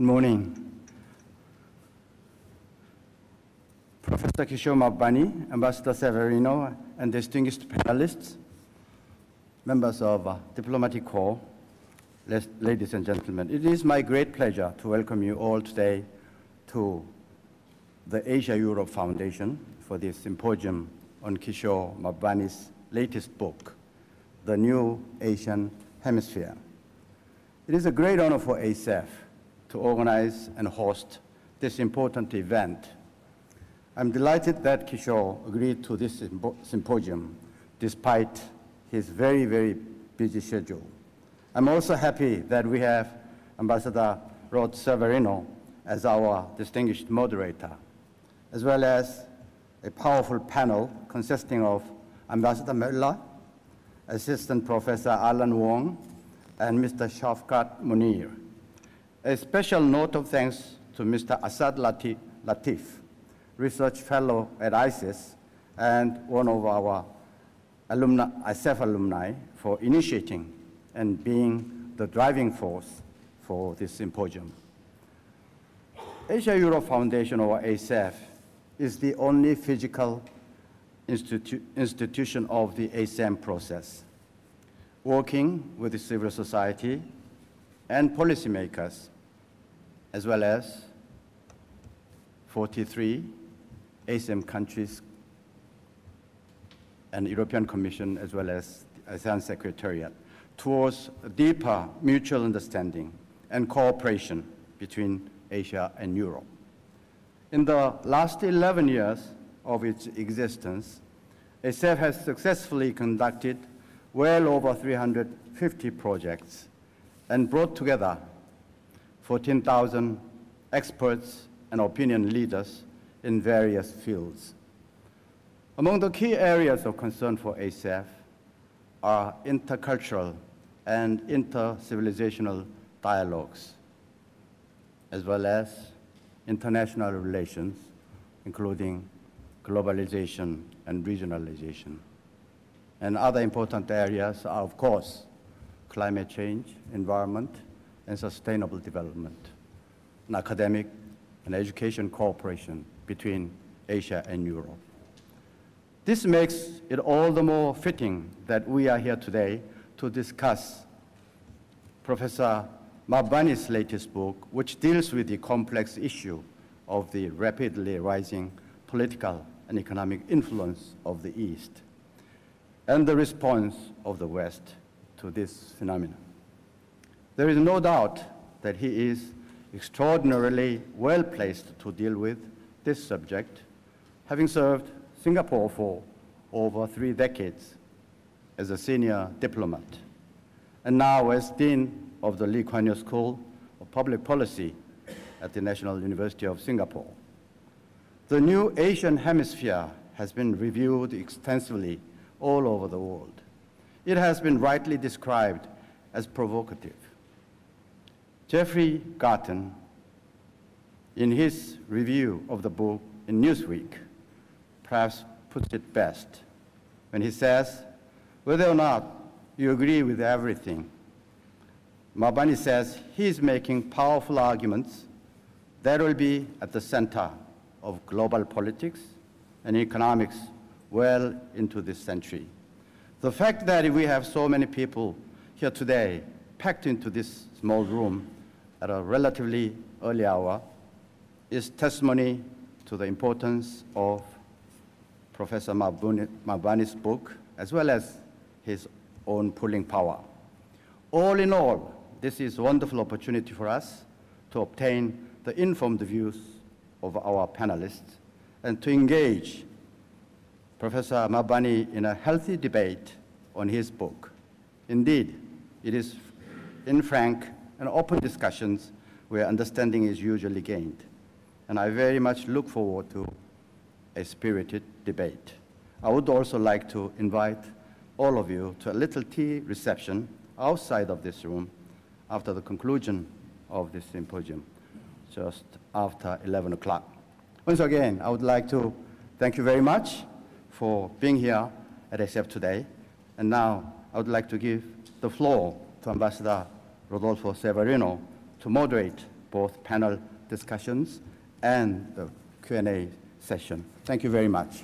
Good morning. Professor Kishore Mahbani, Ambassador Severino, and distinguished panelists, members of Diplomatic Corps, ladies and gentlemen. It is my great pleasure to welcome you all today to the Asia-Europe Foundation for this symposium on Kishore Mahbani's latest book, The New Asian Hemisphere. It is a great honor for ASEF to organize and host this important event. I'm delighted that Kishore agreed to this symposium despite his very, very busy schedule. I'm also happy that we have Ambassador Rod Severino as our distinguished moderator, as well as a powerful panel consisting of Ambassador Möller, Assistant Professor Alan Wong, and Mr. Shafkat Munir. A special note of thanks to Mr. Asad Latif, Research Fellow at ISIS and one of our ASEF alumni, for initiating and being the driving force for this symposium. Asia-Europe Foundation, or ASEF, is the only physical institution of the ASEM process, working with the civil society and policymakers, as well as 43 ASEM countries and European Commission, as well as ASEAN Secretariat, towards a deeper mutual understanding and cooperation between Asia and Europe. In the last 11 years of its existence, ASEF has successfully conducted well over 350 projects and brought together 14,000 experts and opinion leaders in various fields. Among the key areas of concern for ASEF are intercultural and inter-civilizational dialogues, as well as international relations, including globalization and regionalization. And other important areas are, of course, climate change, environment, and sustainable development, and academic and education cooperation between Asia and Europe. This makes it all the more fitting that we are here today to discuss Professor Mahbani's latest book, which deals with the complex issue of the rapidly rising political and economic influence of the East and the response of the West to this phenomenon. There is no doubt that he is extraordinarily well placed to deal with this subject, having served Singapore for over 3 decades as a senior diplomat, and now as Dean of the Lee Kuan Yew School of Public Policy at the National University of Singapore. The New Asian Hemisphere has been reviewed extensively all over the world. It has been rightly described as provocative. Jeffrey Garten, in his review of the book in Newsweek, perhaps puts it best when he says, whether or not you agree with everything, Mahbani says he is making powerful arguments that will be at the center of global politics and economics well into this century. The fact that we have so many people here today packed into this small room at a relatively early hour is testimony to the importance of Professor Mahbani's book, as well as his own pulling power. All in all, this is a wonderful opportunity for us to obtain the informed views of our panelists and to engage Professor Mahbani in a healthy debate on his book. Indeed, it is in frank and open discussions where understanding is usually gained. And I very much look forward to a spirited debate. I would also like to invite all of you to a little tea reception outside of this room after the conclusion of this symposium, just after 11 o'clock. Once again, I would like to thank you very much for being here at ASEF today. And now I would like to give the floor to Ambassador Rodolfo Severino to moderate both panel discussions and the Q&A session. Thank you very much.